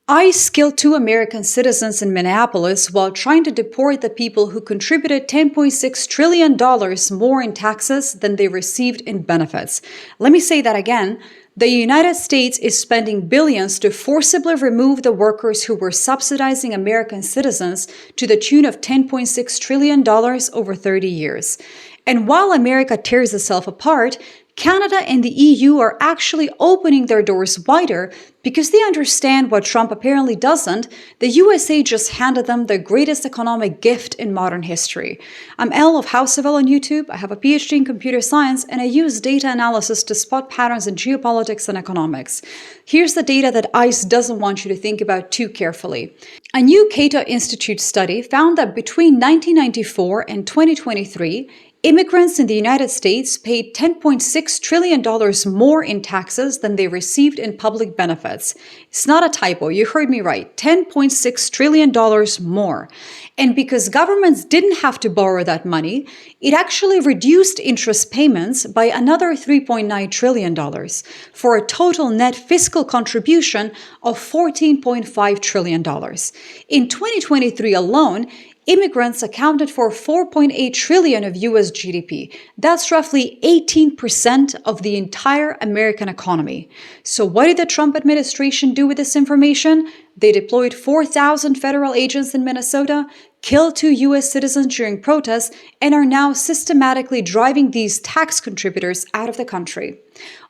ICE killed 2 American citizens in Minneapolis while trying to deport the people who contributed $10.6 trillion more in taxes than they received in benefits. Let me say that again. The United States is spending billions to forcibly remove the workers who were subsidizing American citizens to the tune of $10.6 trillion over 30 years. And while America tears itself apart, Canada and the EU are actually opening their doors wider because they understand what Trump apparently doesn't. The USA just handed them the greatest economic gift in modern history. I'm Elle of House of Elle on YouTube. I have a PhD in computer science and I use data analysis to spot patterns in geopolitics and economics. Here's the data that ICE doesn't want you to think about too carefully. A new Cato Institute study found that between 1994 and 2023, immigrants in the United States paid $10.6 trillion more in taxes than they received in public benefits. It's not a typo, you heard me right, $10.6 trillion more. And because governments didn't have to borrow that money, it actually reduced interest payments by another $3.9 trillion, for a total net fiscal contribution of $14.5 trillion. In 2023 alone, immigrants accounted for $4.8 trillion of US GDP. That's roughly 18% of the entire American economy. So what did the Trump administration do with this information? They deployed 4,000 federal agents in Minnesota, killed 2 US citizens during protests, and are now systematically driving these tax contributors out of the country.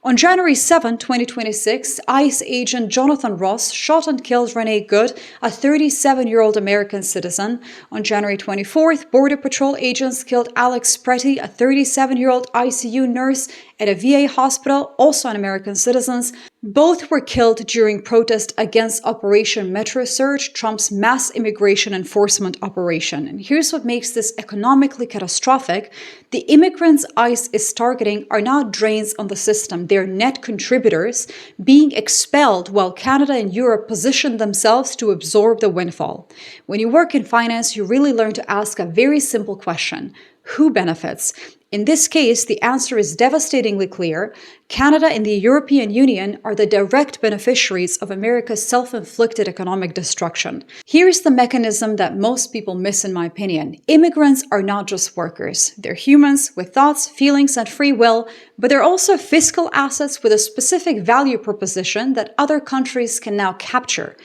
On January 7, 2026, ICE agent Jonathan Ross shot and killed Renee Good, a 37-year-old American citizen. On January 24th, Border Patrol agents killed Alex Pretty, a 37-year-old ICU nurse at a VA hospital, also an American citizen. Both were killed during protest against Operation Metro Surge, Trump's mass immigration enforcement operation. And here's what makes this economically catastrophic. The immigrants ICE is targeting are not drains on the system. They're net contributors being expelled while Canada and Europe position themselves to absorb the windfall. When you work in finance, you really learn to ask a very simple question. Who benefits? In this case, the answer is devastatingly clear. Canada and the European Union are the direct beneficiaries of America's self-inflicted economic destruction. Here's the mechanism that most people miss, in my opinion. Immigrants are not just workers. They're humans with thoughts, feelings, and free will, but they're also fiscal assets with a specific value proposition that other countries can now capture.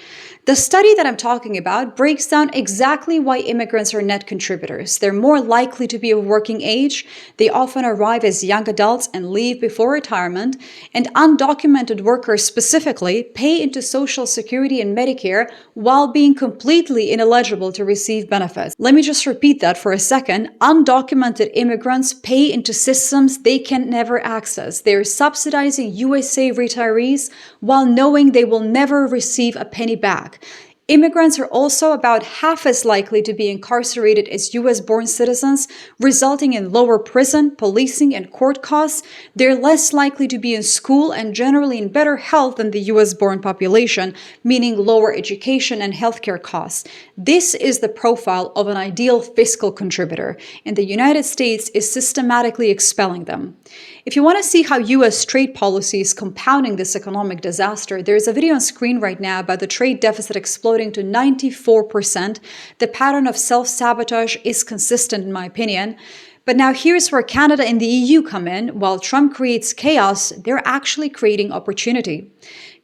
The study that I'm talking about breaks down exactly why immigrants are net contributors. They're more likely to be of working age, they often arrive as young adults and leave before retirement, and undocumented workers specifically pay into Social Security and Medicare while being completely ineligible to receive benefits. Let me just repeat that for a second. Undocumented immigrants pay into systems they can never access. They're subsidizing USA retirees while knowing they will never receive a penny back. Immigrants are also about half as likely to be incarcerated as US-born citizens, resulting in lower prison, policing, and court costs. They're less likely to be in school and generally in better health than the US-born population, meaning lower education and healthcare costs. This is the profile of an ideal fiscal contributor, and the United States is systematically expelling them. If you want to see how US trade policy is compounding this economic disaster, there's a video on screen right now about the trade deficit exploding to 94%. The pattern of self-sabotage is consistent, in my opinion. But now here's where Canada and the EU come in. While Trump creates chaos, they're actually creating opportunity.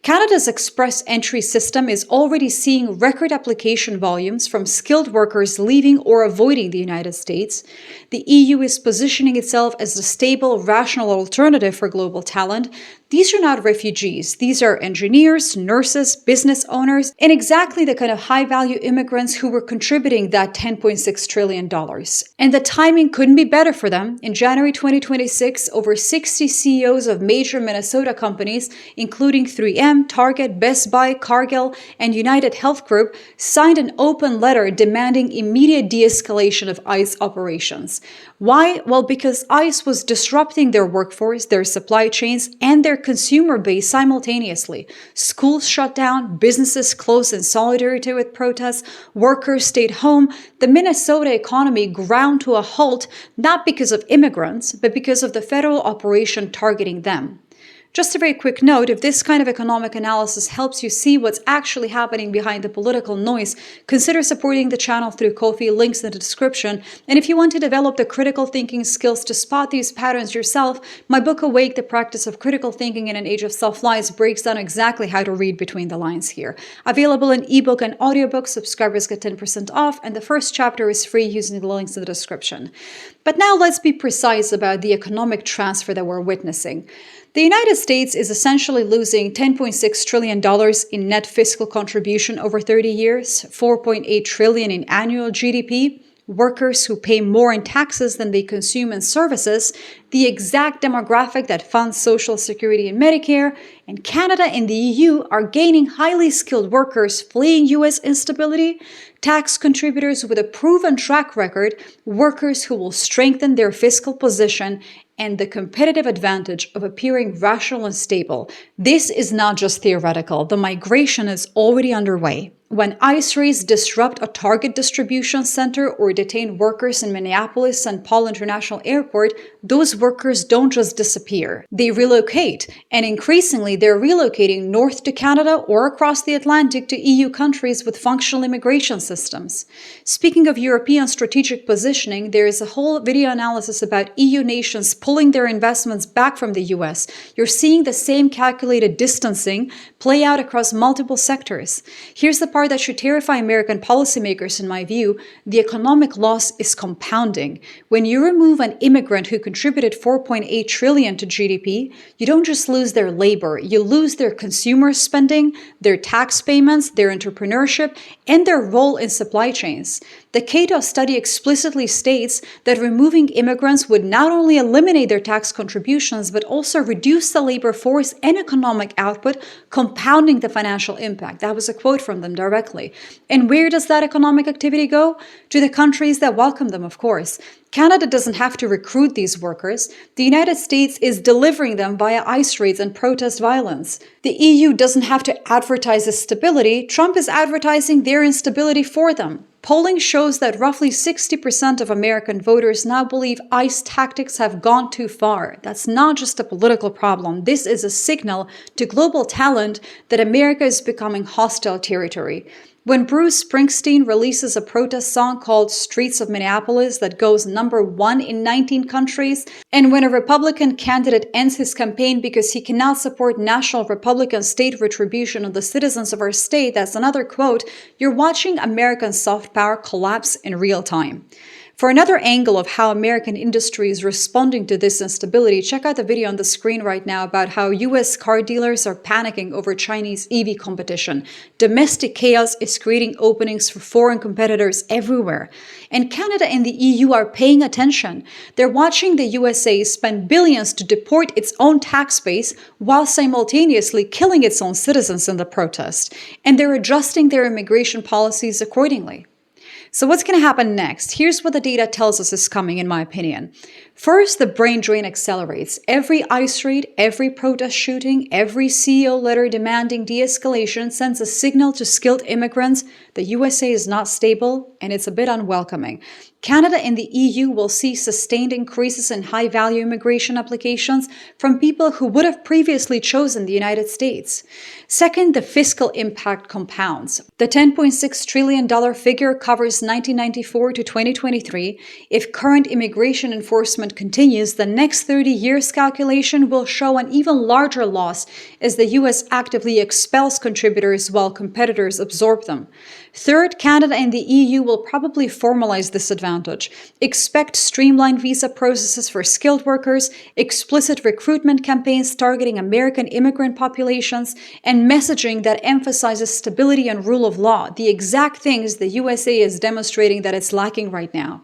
Canada's express entry system is already seeing record application volumes from skilled workers leaving or avoiding the United States. The EU is positioning itself as a stable, rational alternative for global talent. These are not refugees. These are engineers, nurses, business owners, and exactly the kind of high-value immigrants who were contributing that $10.6 trillion. And the timing couldn't be better for them. In January 2026, over 60 CEOs of major Minnesota companies, including 3M, Target, Best Buy, Cargill, and United Health Group, signed an open letter demanding immediate de-escalation of ICE operations. Why? Well, because ICE was disrupting their workforce, their supply chains, and their consumer base simultaneously. Schools shut down, businesses closed in solidarity with protests, workers stayed home. The Minnesota economy ground to a halt, not because of immigrants, but because of the federal operation targeting them. Just a very quick note, if this kind of economic analysis helps you see what's actually happening behind the political noise, consider supporting the channel through Ko-fi, links in the description. And if you want to develop the critical thinking skills to spot these patterns yourself, my book Awake, the Practice of Critical Thinking in an Age of Self-Lies breaks down exactly how to read between the lines here. Available in ebook and audiobook, subscribers get 10% off, and the first chapter is free using the links in the description. But now let's be precise about the economic transfer that we're witnessing. The United States is essentially losing $10.6 trillion in net fiscal contribution over 30 years, $4.8 trillion in annual GDP, workers who pay more in taxes than they consume in services, the exact demographic that funds Social Security and Medicare, and Canada and the EU are gaining highly skilled workers fleeing US instability, tax contributors with a proven track record, workers who will strengthen their fiscal position, and the competitive advantage of appearing rational and stable. This is not just theoretical. The migration is already underway. When ICE raids disrupt a target distribution center or detain workers in Minneapolis St. Paul International Airport, those workers don't just disappear. They relocate, and increasingly they're relocating north to Canada or across the Atlantic to EU countries with functional immigration systems. Speaking of European strategic positioning, there is a whole video analysis about EU nations pulling their investments back from the US. You're seeing the same calculated distancing play out across multiple sectors. Here's the part that should terrify American policymakers, in my view. The economic loss is compounding. When you remove an immigrant who contributed $4.8 trillion to GDP, you don't just lose their labor, you lose their consumer spending, their tax payments, their entrepreneurship, and their role in supply chains. The Cato study explicitly states that removing immigrants would not only eliminate their tax contributions, but also reduce the labor force and economic output, compounding the financial impact. That was a quote from them directly. And where does that economic activity go? To the countries that welcome them, of course. Canada doesn't have to recruit these workers. The United States is delivering them via ICE raids and protest violence. The EU doesn't have to advertise its stability. Trump is advertising their instability for them. Polling shows that roughly 60% of American voters now believe ICE tactics have gone too far. That's not just a political problem. This is a signal to global talent that America is becoming hostile territory. When Bruce Springsteen releases a protest song called Streets of Minneapolis that goes #1 in 19 countries, and when a Republican candidate ends his campaign because he cannot support national Republican state retribution on the citizens of our state, that's another quote, you're watching American soft power collapse in real time. For another angle of how American industry is responding to this instability, check out the video on the screen right now about how US car dealers are panicking over Chinese EV competition. Domestic chaos is creating openings for foreign competitors everywhere. And Canada and the EU are paying attention. They're watching the USA spend billions to deport its own tax base while simultaneously killing its own citizens in the protest. And they're adjusting their immigration policies accordingly. So what's going to happen next? Here's what the data tells us is coming, in my opinion. First, the brain drain accelerates. Every ICE raid, every protest shooting, every CEO letter demanding de-escalation sends a signal to skilled immigrants the USA is not stable and it's a bit unwelcoming. Canada and the EU will see sustained increases in high-value immigration applications from people who would have previously chosen the United States. Second, the fiscal impact compounds. The $10.6 trillion figure covers 1994 to 2023. If current immigration enforcement continues, the next 30 years calculation will show an even larger loss as the US actively expels contributors while competitors absorb them. Third, Canada and the EU will probably formalize this advantage. Expect streamlined visa processes for skilled workers, explicit recruitment campaigns targeting American immigrant populations, and messaging that emphasizes stability and rule of law, the exact things the USA is demonstrating that it's lacking right now.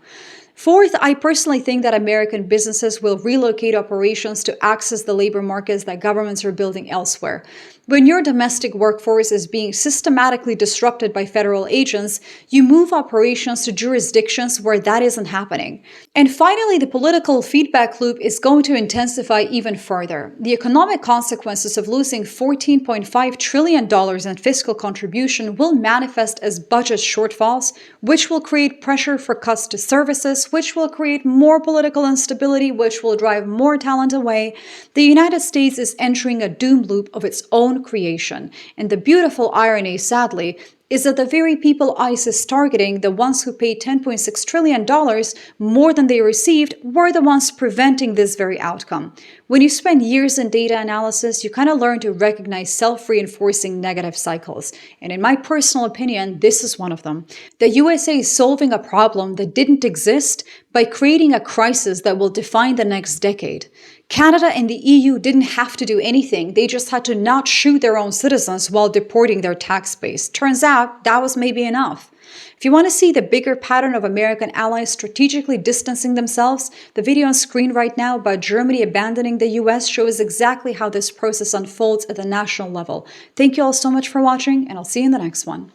Fourth, I personally think that American businesses will relocate operations to access the labor markets that governments are building elsewhere. When your domestic workforce is being systematically disrupted by federal agents, you move operations to jurisdictions where that isn't happening. And finally, the political feedback loop is going to intensify even further. The economic consequences of losing $14.5 trillion in fiscal contribution will manifest as budget shortfalls, which will create pressure for cuts to services, taxes, which will create more political instability, which will drive more talent away. The United States is entering a doom loop of its own creation. And the beautiful irony, sadly, is that the very people ICE is targeting, the ones who paid $10.6 trillion more than they received, were the ones preventing this very outcome. When you spend years in data analysis, you kind of learn to recognize self-reinforcing negative cycles. And in my personal opinion, this is one of them. The USA is solving a problem that didn't exist by creating a crisis that will define the next decade. Canada and the EU didn't have to do anything. They just had to not shoot their own citizens while deporting their tax base. Turns out that was maybe enough. If you want to see the bigger pattern of American allies strategically distancing themselves, the video on screen right now about Germany abandoning the US shows exactly how this process unfolds at the national level. Thank you all so much for watching, and I'll see you in the next one.